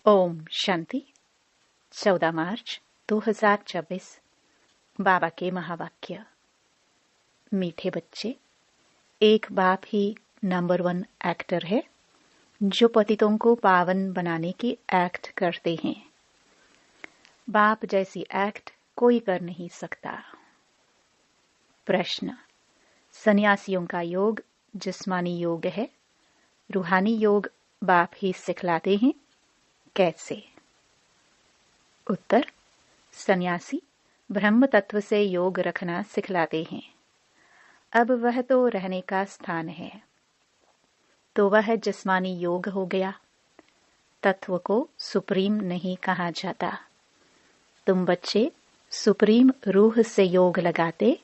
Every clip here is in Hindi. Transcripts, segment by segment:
ओम शांति। 14 मार्च 2024। बाबा के महावाक्य। मीठे बच्चे, एक बाप ही नंबर 1 एक्टर है जो पतितों को पावन बनाने की एक्ट करते हैं। बाप जैसी एक्ट कोई कर नहीं सकता। प्रश्न: सन्यासियों का योग जिस्मानी योग है, रूहानी योग बाप ही सिखलाते हैं, कैसे? उत्तर: सन्यासी ब्रह्म तत्व से योग रखना सिखलाते हैं। अब वह तो रहने का स्थान है, तो वह जिस्मानी योग हो गया। तत्व को सुप्रीम नहीं कहा जाता। तुम बच्चे सुप्रीम रूह से योग लगाते,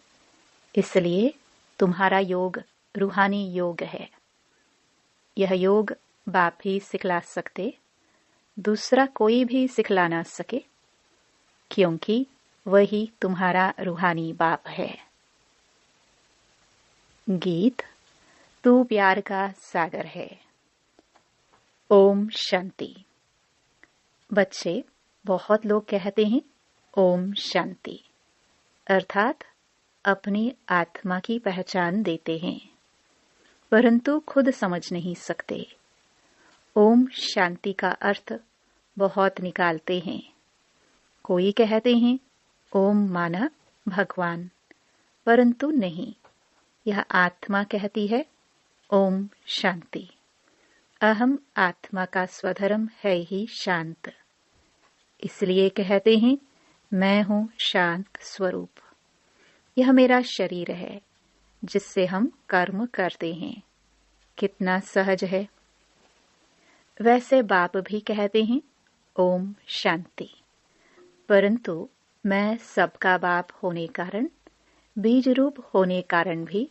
इसलिए तुम्हारा योग रूहानी योग है। यह योग बाप ही सिखला सकते, दूसरा कोई भी सिखला ना सके, क्योंकि वही तुम्हारा रूहानी बाप है। गीत: तू प्यार का सागर है। ओम शांति। बच्चे, बहुत लोग कहते हैं ओम शांति, अर्थात अपनी आत्मा की पहचान देते हैं, परंतु खुद समझ नहीं सकते। ओम शांति का अर्थ बहुत निकालते हैं। कोई कहते हैं ओम माना भगवान, परंतु नहीं, यह आत्मा कहती है ओम शांति। अहम आत्मा का स्वधर्म है ही शांत, इसलिए कहते हैं मैं हूं शांत स्वरूप। यह मेरा शरीर है जिससे हम कर्म करते हैं। कितना सहज है। वैसे बाप भी कहते हैं ओम शांति, परंतु मैं सबका बाप होने कारण, बीज रूप होने कारण भी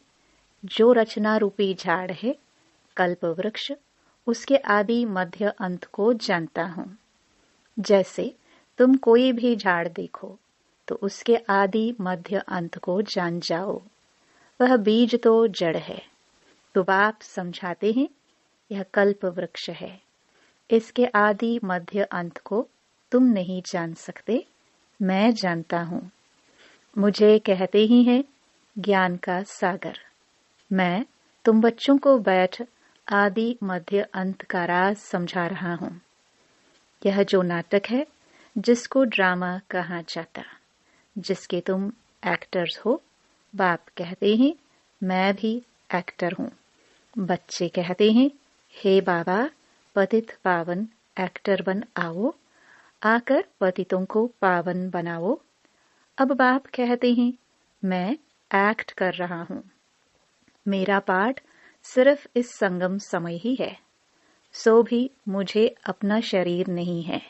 जो रचना रूपी झाड़ है, कल्प वृक्ष, उसके आदि मध्य अंत को जानता हूं। जैसे तुम कोई भी झाड़ देखो तो उसके आदि मध्य अंत को जान जाओ। वह बीज तो जड़ है, तो बाप समझाते हैं यह कल्प वृक्ष है। इसके आदि मध्य अंत को तुम नहीं जान सकते, मैं जानता हूं। मुझे कहते ही हैं ज्ञान का सागर। मैं तुम बच्चों को बैठ आदि मध्य अंत का राज समझा रहा हूं। यह जो नाटक है, जिसको ड्रामा कहा जाता, जिसके तुम एक्टर्स हो, बाप कहते हैं मैं भी एक्टर हूं। बच्चे कहते हैं हे बाबा, पतित पावन एक्टर बन आओ, आकर पतितों को पावन बनाओ। अब बाप कहते हैं मैं एक्ट कर रहा हूं। मेरा पाठ सिर्फ इस संगम समय ही है, सो भी मुझे अपना शरीर नहीं है।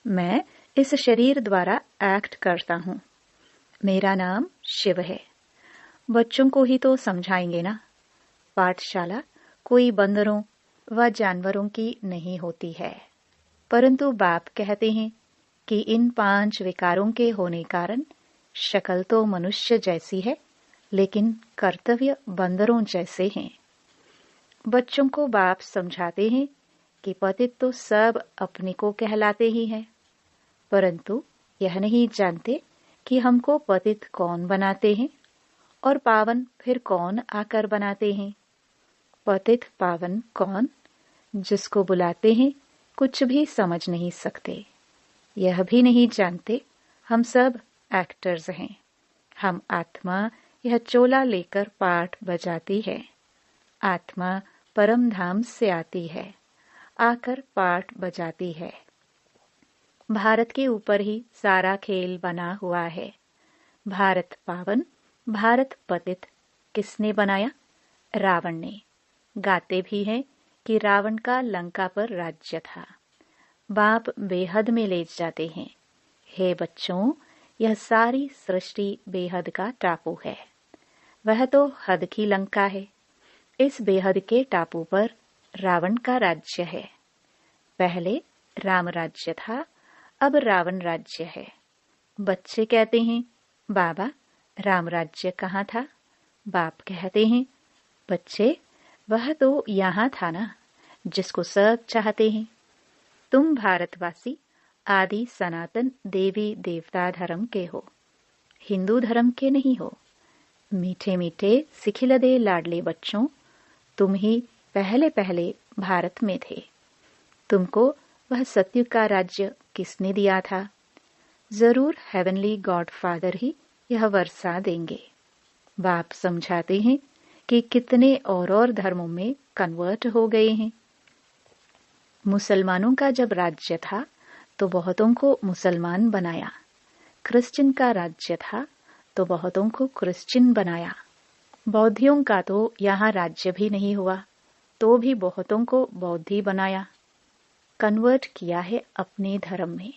मैं इस शरीर द्वारा एक्ट करता हूं। मेरा नाम शिव है। बच्चों को ही तो समझाएंगे ना। पाठशाला कोई बंदरों व जानवरों की नहीं होती है, परंतु बाप कहते हैं कि इन 5 विकारों के होने कारण शक्ल तो मनुष्य जैसी है, लेकिन कर्तव्य बंदरों जैसे हैं। बच्चों को बाप समझाते हैं कि पतित तो सब अपने को कहलाते ही हैं, परंतु यह नहीं जानते कि हमको पतित कौन बनाते हैं और पावन फिर कौन आकर बनाते हैं। पतित पावन कौन, जिसको बुलाते हैं कुछ भी समझ नहीं सकते। यह भी नहीं जानते हम सब एक्टर्स हैं। हम आत्मा यह चोला लेकर पाठ बजाती है। आत्मा परम धाम से आती है, आकर पाठ बजाती है। भारत के ऊपर ही सारा खेल बना हुआ है। भारत पावन, भारत पतित किसने बनाया? रावण ने। गाते भी हैं कि रावण का लंका पर राज्य था। बाप बेहद में ले जाते हैं। हे बच्चों, यह सारी सृष्टि बेहद का टापू है। वह तो हद की लंका है। इस बेहद के टापू पर रावण का राज्य है। पहले राम राज्य था, अब रावण राज्य है। बच्चे कहते हैं बाबा, राम राज्य कहाँ था? बाप कहते हैं बच्चे, वह तो यहाँ था ना, जिसको सब चाहते हैं। तुम भारतवासी आदि सनातन देवी देवता धर्म के हो, हिंदू धर्म के नहीं हो। मीठे मीठे सिखिलदे लाडले बच्चों, तुम ही पहले पहले भारत में थे। तुमको वह सत्युग का राज्य किसने दिया था? जरूर हेवनली गॉड फादर ही यह वर्षा देंगे। बाप समझाते हैं कि कितने और धर्मों में कन्वर्ट हो गए हैं। मुसलमानों का जब राज्य था तो बहुतों को मुसलमान बनाया। क्रिश्चियन का राज्य था तो बहुतों को क्रिश्चियन बनाया। बौद्धियों का तो यहाँ राज्य भी नहीं हुआ तो भी बहुतों को बौद्धि बनाया। कन्वर्ट किया है अपने धर्म में।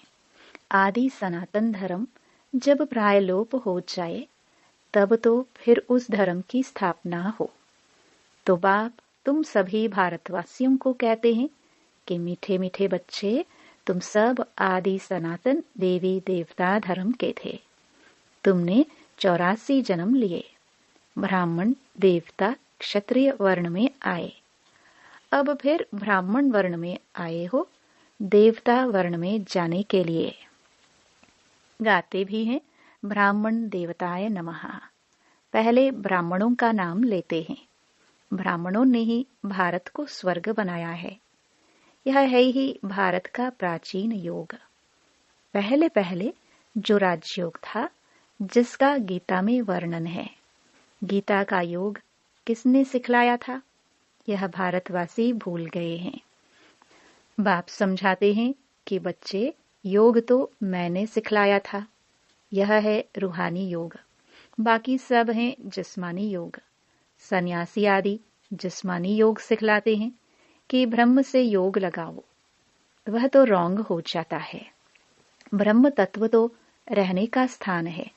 आदि सनातन धर्म जब प्रायलोप हो जाए तब तो फिर उस धर्म की स्थापना हो। तो बाप तुम सभी भारतवासियों को कहते हैं कि मीठे मीठे बच्चे, तुम सब आदि सनातन देवी देवता धर्म के थे। तुमने 84 जन्म लिए। ब्राह्मण देवता क्षत्रिय वर्ण में आए। अब फिर ब्राह्मण वर्ण में आए हो देवता वर्ण में जाने के लिए। गाते भी हैं ब्राह्मण देवताय नमः। पहले ब्राह्मणों का नाम लेते हैं। ब्राह्मणों ने ही भारत को स्वर्ग बनाया है। यह है ही भारत का प्राचीन योग। पहले पहले जो राजयोग था जिसका गीता में वर्णन है, गीता का योग किसने सिखलाया था यह भारतवासी भूल गए हैं। बाप समझाते हैं कि बच्चे, योग तो मैंने सिखलाया था। यह है रूहानी योग, बाकी सब हैं जिस्मानी योग। सन्यासी आदि जिस्मानी योग सिखलाते हैं कि ब्रह्म से योग लगाओ। वह तो रॉन्ग हो जाता है। ब्रह्म तत्व तो रहने का स्थान है,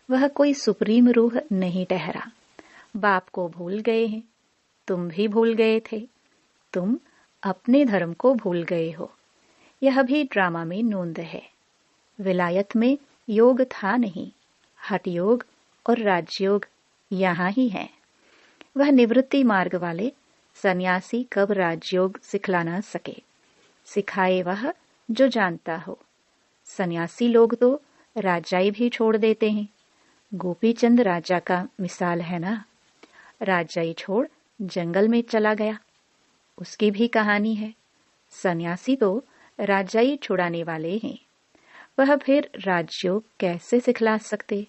वह कोई सुप्रीम रूह नहीं ठहरा। बाप को भूल गए हैं। तुम भी भूल गए थे। तुम अपने धर्म को भूल गए हो। यह भी ड्रामा में नोंद है। विलायत में योग था नहीं। हठ योग और राजयोग यहाँ ही है। वह निवृत्ति मार्ग वाले सन्यासी कब राजयोग सिखला ना सके। सिखाए वह जो जानता हो। सन्यासी लोग तो राजाई भी छोड़ देते हैं। गोपीचंद राजा का मिसाल है ना। राजाई छोड़ जंगल में चला गया, उसकी भी कहानी है। सन्यासी तो राजाई छुड़ाने वाले हैं। वह फिर राजयोग कैसे सिखला सकते।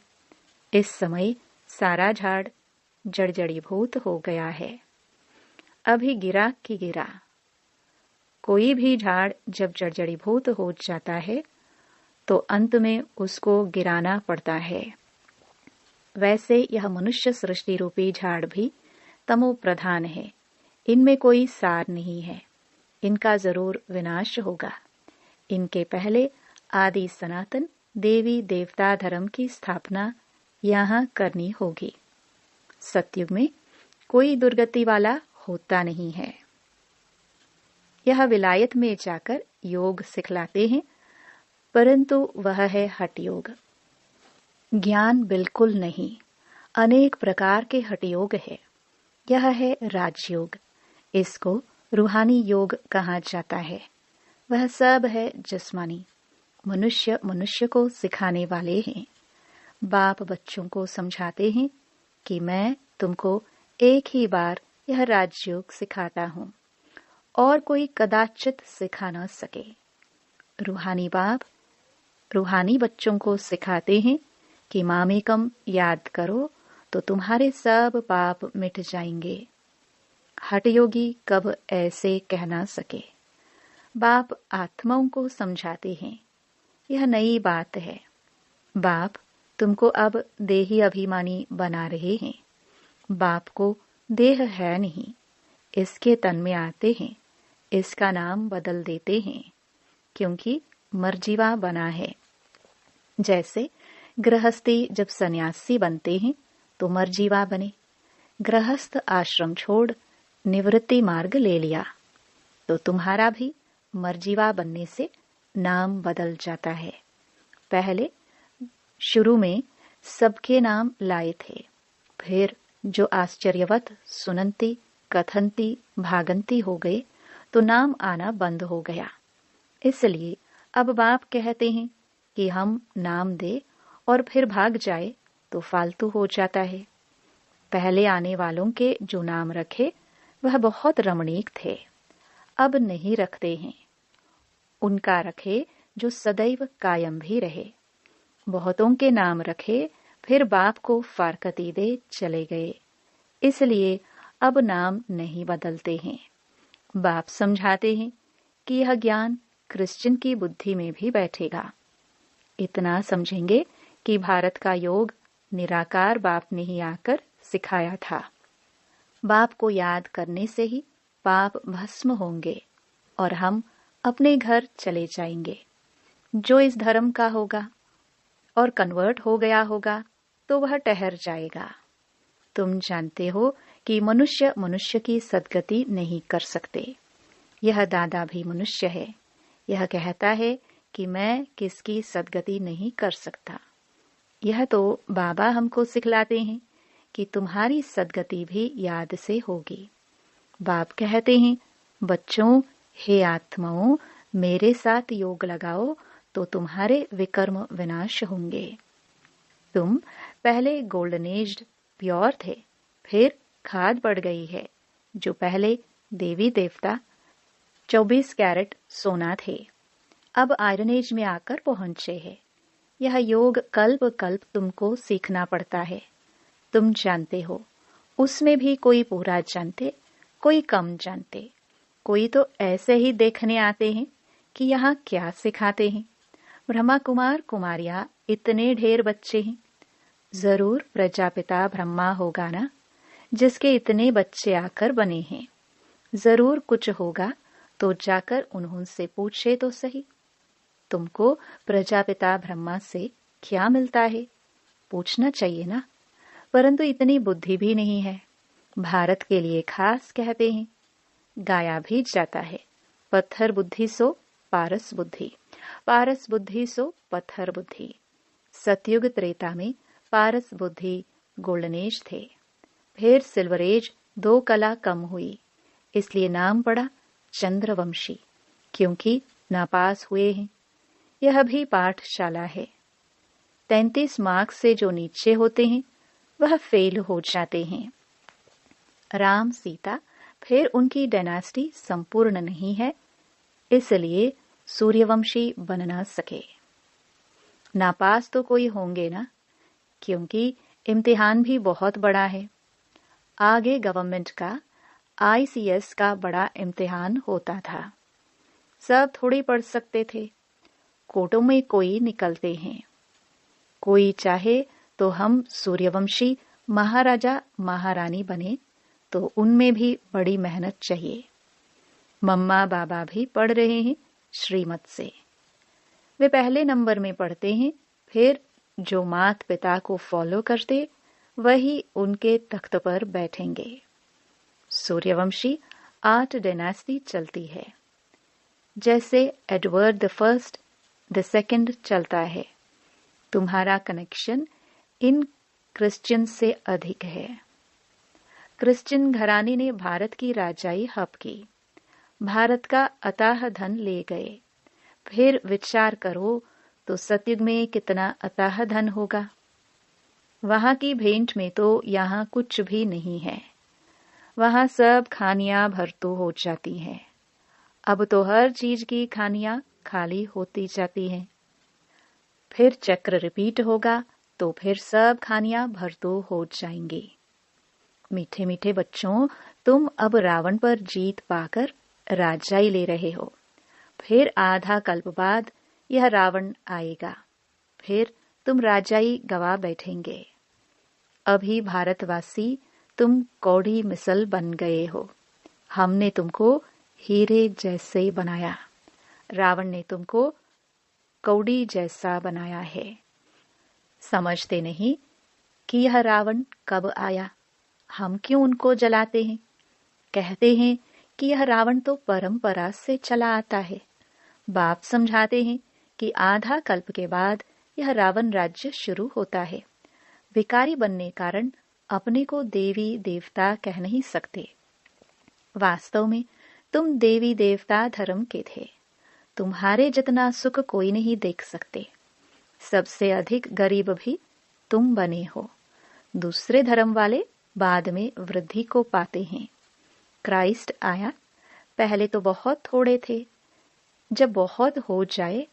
इस समय सारा झाड़ जड़जड़ीभूत हो गया है। अभी गिरा कि गिरा। कोई भी झाड़ जब जड़जड़ीभूत हो जाता है तो अंत में उसको गिराना पड़ता है। वैसे यह मनुष्य सृष्टि रूपी झाड़ भी तमो प्रधान है। इनमें कोई सार नहीं है। इनका जरूर विनाश होगा। इनके पहले आदि सनातन देवी देवता धर्म की स्थापना यहाँ करनी होगी। सतयुग में कोई दुर्गति वाला होता नहीं है। यह विलायत में जाकर योग सिखलाते हैं, परंतु वह है हठ योग। ज्ञान बिल्कुल नहीं। अनेक प्रकार के हठ योग है। यह है राजयोग। इसको रूहानी योग कहा जाता है। वह सब है जिस्मानी। मनुष्य मनुष्य को सिखाने वाले हैं। बाप बच्चों को समझाते हैं कि मैं तुमको एक ही बार यह राजयोग सिखाता हूँ और कोई कदाचित सिखा न सके। रूहानी बाप रूहानी बच्चों को सिखाते हैं कि मामेकम याद करो तो तुम्हारे सब पाप मिट जाएंगे। हठ योगी कब ऐसे कह ना सके। बाप आत्माओं को समझाते हैं। यह नई बात है। बाप तुमको अब देही अभिमानी बना रहे हैं। बाप को देह है नहीं, इसके तन में आते हैं। इसका नाम बदल देते हैं क्योंकि मर्जीवा बना है। जैसे गृहस्थी जब सन्यासी बनते हैं तो मर्जीवा बने। गृहस्थ आश्रम छोड़ निवृत्ति मार्ग ले लिया तो तुम्हारा भी मर्जीवा बनने से नाम बदल जाता है। पहले शुरू में सबके नाम लाए थे, फिर जो आश्चर्यवत सुनंती कथनती भागंती हो गए तो नाम आना बंद हो गया। इसलिए अब बाप कहते हैं कि हम नाम दे और फिर भाग जाए तो फालतू हो जाता है। पहले आने वालों के जो नाम रखे वह बहुत रमणीक थे, अब नहीं रखते हैं। उनका रखे जो सदैव कायम भी रहे। बहुतों के नाम रखे फिर बाप को फारकती दे चले गए, इसलिए अब नाम नहीं बदलते हैं। बाप समझाते हैं कि यह ज्ञान क्रिश्चियन की बुद्धि में भी बैठेगा। इतना समझेंगे कि भारत का योग निराकार बाप ने ही आकर सिखाया था। बाप को याद करने से ही पाप भस्म होंगे और हम अपने घर चले जाएंगे। जो इस धर्म का होगा और कन्वर्ट हो गया होगा तो वह ठहर जाएगा। तुम जानते हो कि मनुष्य मनुष्य की सद्गति नहीं कर सकते। यह दादा भी मनुष्य है। यह कहता है कि मैं किसकी सद्गति नहीं कर सकता। यह तो बाबा हमको सिखलाते हैं कि तुम्हारी सद्गति भी याद से होगी। बाप कहते हैं, बच्चों, हे आत्माओं, मेरे साथ योग लगाओ तो तुम्हारे विकर्म विनाश होंगे। तुम पहले गोल्डन एज्ड प्योर थे, फिर खाद बढ़ गई है। जो पहले देवी देवता 24 कैरेट सोना थे, अब आयरन एज में आकर पहुंचे हैं। यह योग कल्प कल्प तुमको सीखना पड़ता है। तुम जानते हो, उसमें भी कोई पूरा जानते, कोई कम जानते, कोई तो ऐसे ही देखने आते हैं कि यहाँ क्या सिखाते हैं। ब्रह्मा कुमार कुमारियां इतने ढेर बच्चे हैं, जरूर प्रजापिता ब्रह्मा होगा ना, जिसके इतने बच्चे आकर बने हैं। जरूर कुछ होगा तो जाकर उन्होंने पूछे तो सही, तुमको प्रजापिता ब्रह्मा से क्या मिलता है? पूछना चाहिए ना। परंतु इतनी बुद्धि भी नहीं है। भारत के लिए खास कहते हैं, गाया भी जाता है, पत्थर बुद्धि सो पारस बुद्धि, पारस बुद्धि सो पत्थर बुद्धि। सतयुग त्रेता में पारस बुद्धि गोल्डन एज थे, फिर सिल्वर एज 2 कला कम हुई, इसलिए नाम पड़ा चंद्रवंशी, क्योंकि नापास हुए हैं। यह भी पाठशाला है। 33 मार्क्स से जो नीचे होते हैं वह फेल हो जाते हैं। राम सीता फिर उनकी डायनास्टी संपूर्ण नहीं है, इसलिए सूर्यवंशी बन ना सके। नापास तो कोई होंगे ना, क्योंकि इम्तिहान भी बहुत बड़ा है। आगे गवर्नमेंट का ICS का बड़ा इम्तिहान होता था। सब थोड़ी पढ़ सकते थे। कोटों में कोई निकलते हैं। कोई चाहे तो हम सूर्यवंशी महाराजा महारानी बने, तो उनमें भी बड़ी मेहनत चाहिए। मम्मा बाबा भी पढ़ रहे हैं श्रीमत से। वे पहले नंबर में पढ़ते हैं, फिर जो माता पिता को फॉलो करते वही उनके तख्त पर बैठेंगे। सूर्यवंशी 8 डायनास्टी चलती है। जैसे Edward the first, the second चलता है। तुम्हारा कनेक्शन इन क्रिश्चियन से अधिक है। क्रिश्चियन घराने ने भारत की राजाई हप की, भारत का अथाह धन ले गए। फिर विचार करो तो सतयुग में कितना अथाह धन होगा। वहां की भेंट में तो यहाँ कुछ भी नहीं है। वहां सब खानियां भरतू हो जाती हैं। अब तो हर चीज की खानियां खाली होती जाती हैं। फिर चक्र रिपीट होगा तो फिर सब खानियां भरतू हो जाएंगी। मीठे मीठे बच्चों, तुम अब रावण पर जीत पाकर राजाई ले रहे हो। फिर आधा कल्प बाद यह रावण आएगा, फिर तुम राजाई गवा बैठेंगे। अभी भारतवासी तुम कौड़ी मिसल बन गए हो। हमने तुमको हीरे जैसे बनाया, रावण ने तुमको कौड़ी जैसा बनाया है। समझते नहीं कि यह रावण कब आया, हम क्यों उनको जलाते हैं। कहते हैं कि यह रावण तो परंपरा से चला आता है। बाप समझाते हैं कि आधा कल्प के बाद यह रावण राज्य शुरू होता है। भिखारी बनने कारण अपने को देवी देवता कह नहीं सकते। वास्तव में तुम देवी देवता धर्म के थे। तुम्हारे जितना सुख कोई नहीं देख सकते। सबसे अधिक गरीब भी तुम बने हो। दूसरे धर्म वाले बाद में वृद्धि को पाते हैं। क्राइस्ट आया, पहले तो बहुत थोड़े थे, जब बहुत हो जाए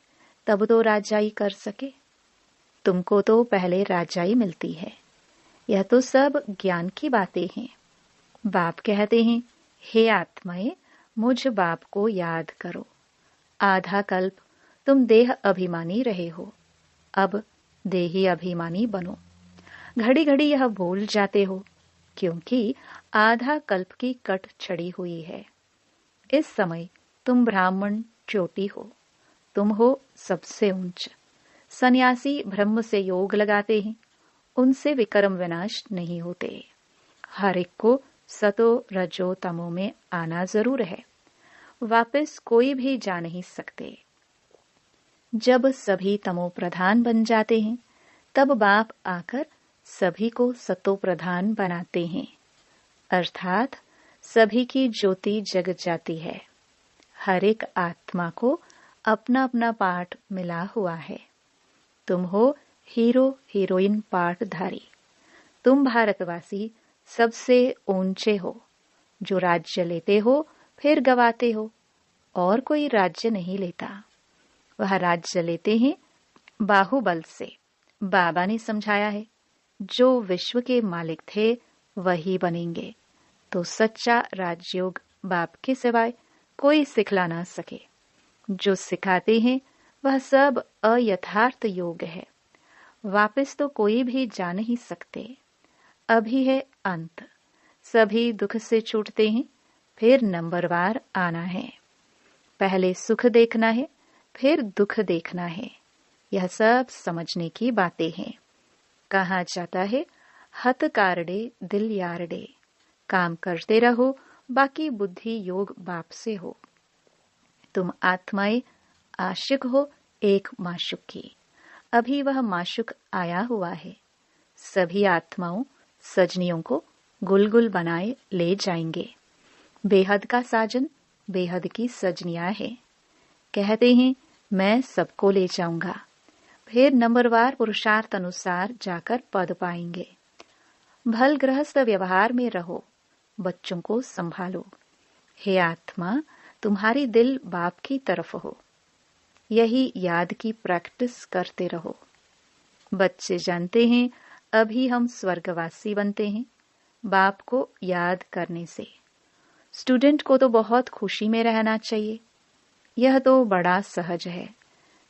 तब तो राजाई कर सके। तुमको तो पहले राजाई मिलती है। यह तो सब ज्ञान की बातें हैं। बाप कहते हैं, हे आत्माएं, मुझ बाप को याद करो। आधा कल्प तुम देह अभिमानी रहे हो, अब देही अभिमानी बनो। घड़ी घड़ी यह भूल जाते हो, क्योंकि आधा कल्प की कट छड़ी हुई है। इस समय तुम ब्राह्मण चोटी हो, तुम हो सबसे ऊंच। सन्यासी ब्रह्म से योग लगाते हैं, उनसे विक्रम विनाश नहीं होते। हर एक को सतो रजो तमो में आना जरूर है, वापस कोई भी जा नहीं सकते। जब सभी तमो प्रधान बन जाते हैं, तब बाप आकर सभी को सतो प्रधान बनाते हैं, अर्थात सभी की ज्योति जग जाती है। हर एक आत्मा को अपना अपना पाठ मिला हुआ है। तुम हो हीरो हीरोइन पाठधारी। तुम भारतवासी सबसे ऊंचे हो, जो राज्य लेते हो फिर गवाते हो। और कोई राज्य नहीं लेता, वह राज्य लेते हैं बाहुबल से। बाबा ने समझाया है, जो विश्व के मालिक थे वही बनेंगे। तो सच्चा राजयोग बाप के सिवाय कोई सिखला ना सके। जो सिखाते हैं वह सब अयथार्थ योग है, वापस तो कोई भी जा नहीं सकते। अभी है अंत, सभी दुख से छूटते हैं, फिर नंबरवार आना है। पहले सुख देखना है, फिर दुख देखना है। यह सब समझने की बातें हैं। कहा जाता है, हत कारडे दिल यारडे। काम करते रहो, बाकी बुद्धि योग बाप से हो। तुम आत्माएं आशिक हो एक माशुक की। अभी वह माशुक आया हुआ है। सभी आत्माओं सजनियों को गुलगुल बनाए ले जाएंगे। बेहद का साजन बेहद की सजनियां है। कहते हैं, मैं सबको ले जाऊंगा। फिर नंबरवार पुरुषार्थ अनुसार जाकर पद पाएंगे। भल गृहस्थ व्यवहार में रहो, बच्चों को संभालो। हे आत्मा, तुम्हारी दिल बाप की तरफ हो। यही याद की प्रैक्टिस करते रहो। बच्चे जानते हैं, अभी हम स्वर्गवासी बनते हैं बाप को याद करने से। स्टूडेंट को तो बहुत खुशी में रहना चाहिए, यह तो बड़ा सहज है।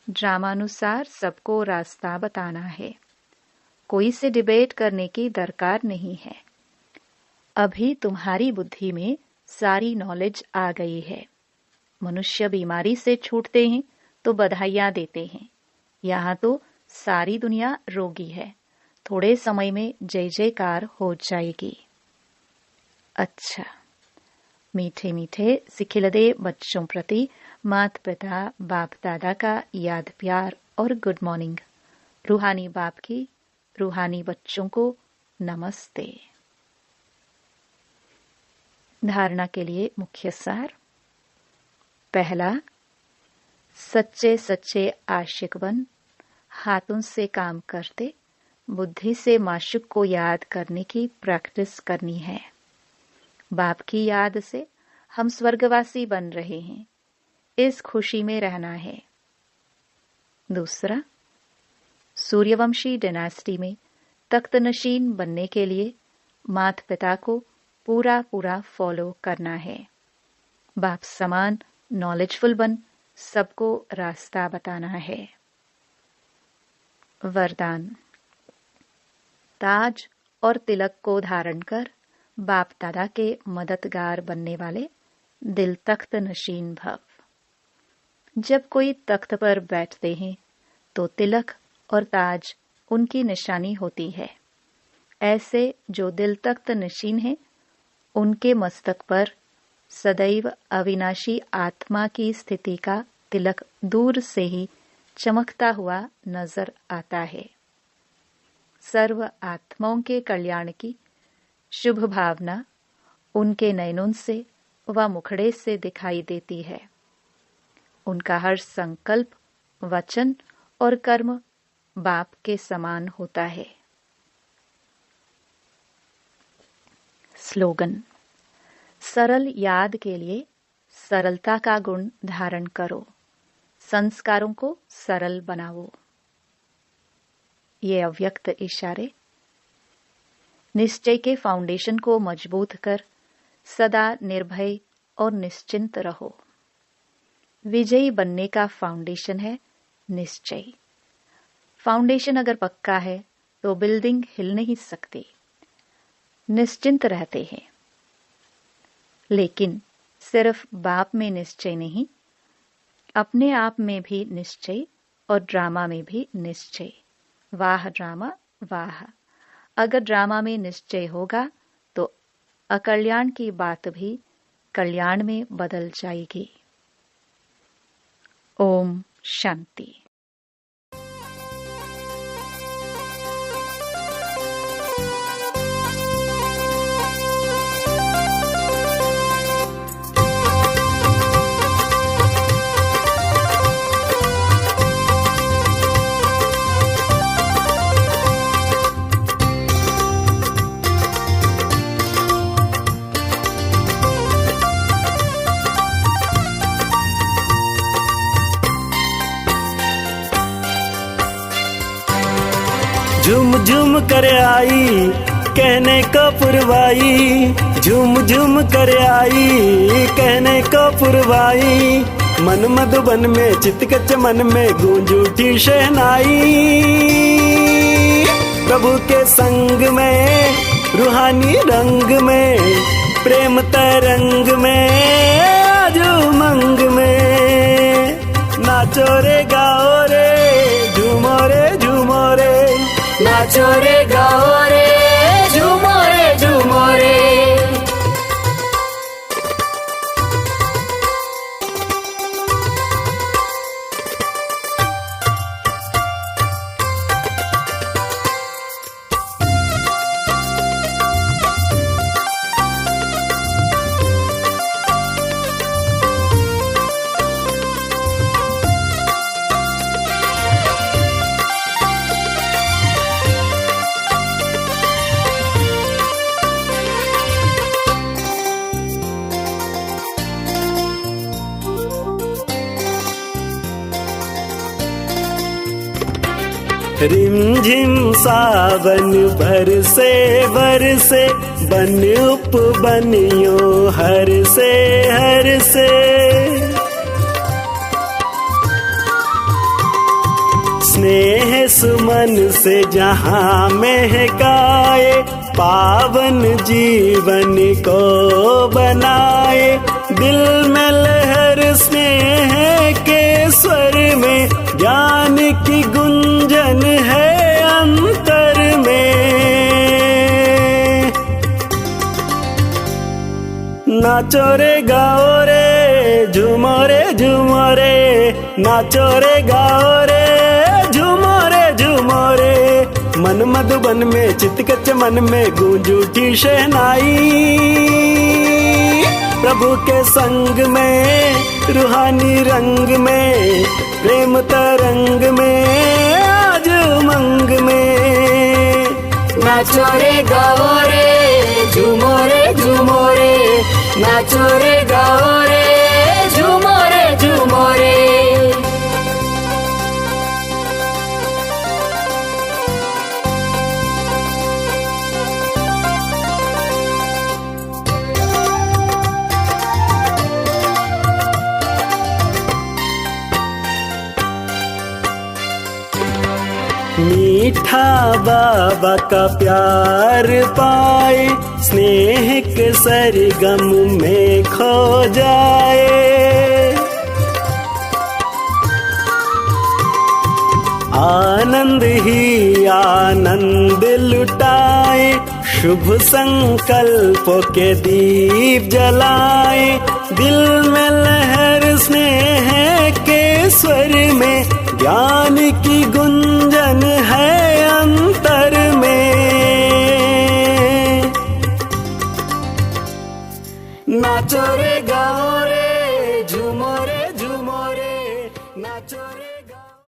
ड्रामानुसार सबको रास्ता बताना है, कोई से डिबेट करने की दरकार नहीं है। अभी तुम्हारी बुद्धि में सारी नॉलेज आ गई है। मनुष्य बीमारी से छूटते हैं तो बधाइयां देते हैं। यहाँ तो सारी दुनिया रोगी है, थोड़े समय में जय जयकार हो जाएगी। अच्छा, मीठे मीठे सिखिलदे बच्चों प्रति माता पिता बाप दादा का याद प्यार और गुड मॉर्निंग। रूहानी बाप की रूहानी बच्चों को नमस्ते। धारणा के लिए मुख्य सार। पहला, सच्चे सच्चे आशिक बन हाथों से काम करते बुद्धि से माशुक को याद करने की प्रैक्टिस करनी है। बाप की याद से हम स्वर्गवासी बन रहे हैं, इस खुशी में रहना है। दूसरा, सूर्यवंशी डायनेस्टी में तख्त नशीन बनने के लिए माता पिता को पूरा पूरा फॉलो करना है। बाप समान नॉलेजफुल बन सबको रास्ता बताना है। वरदान। ताज और तिलक को धारण कर बाप दादा के मददगार बनने वाले दिल तख्त नशीन भव। जब कोई तख्त पर बैठते हैं तो तिलक और ताज उनकी निशानी होती है। ऐसे जो दिल तख्त नशीन है, उनके मस्तक पर सदैव अविनाशी आत्मा की स्थिति का तिलक दूर से ही चमकता हुआ नजर आता है। सर्व आत्माओं के कल्याण की शुभ भावना उनके नयनों से व मुखड़े से दिखाई देती है। उनका हर संकल्प, वचन और कर्म बाप के समान होता है। स्लोगन: सरल याद के लिए सरलता का गुण धारण करो, संस्कारों को सरल बनाओ। ये अव्यक्त इशारे। निश्चय के फाउंडेशन को मजबूत कर सदा निर्भय और निश्चिंत रहो। विजयी बनने का फाउंडेशन है निश्चय। फाउंडेशन अगर पक्का है तो बिल्डिंग हिल नहीं सकती। निश्चिंत रहते हैं। लेकिन सिर्फ बाप में निश्चय नहीं, अपने आप में भी निश्चय और ड्रामा में भी निश्चय। वाह ड्रामा वाह! अगर ड्रामा में निश्चय होगा तो अकल्याण की बात भी कल्याण में बदल जाएगी। ओम शांति। झूम झूम कर आई कहने को पुरवाई, झूम झूम कर आई कहने को पुरवाई। मन मधुबन में चित के चमन में गूंज उठी शहनाई। प्रभु के संग में रूहानी रंग में, प्रेम तरंग में आज उमंग में। नाचो रे गाओ रे झूमो रे झूमो रे, नाचो रे गाओ रे झूमो रे झूमो रे। रिमझिम सावन बरसे बरसे, बन उपबनियो हर से हर से। स्नेह सुमन से जहाँ महकाए, पावन जीवन को बनाए। दिल में लहर स्नेह के स्वर में, ज्ञान की गुंजन है अंतर में। नाचो रे गाओ रे झूमो रे झूमो रे, नाचो रे गाओ रे झूमो रे झूमो रे। मन मधुबन में चित के चमन में गूंज उठी शहनाई। प्रभु के संग में रूहानी रंग में, प्रेम तरंग में आज उमंग में। नाचो रे गाओ रे झूमो रे झूमो रे, नाचो रे गाओ रे झूमो रे झूमो रे। मीठा बाबा का प्यार पाए, स्नेह के सरगम में खो जाए। आनंद ही आनंद लुटाए, शुभ संकल्पों के दीप जलाए। दिल में लहर स्नेह के स्वर में, ज्ञान की गुंजन है अंतर में। नाचो रे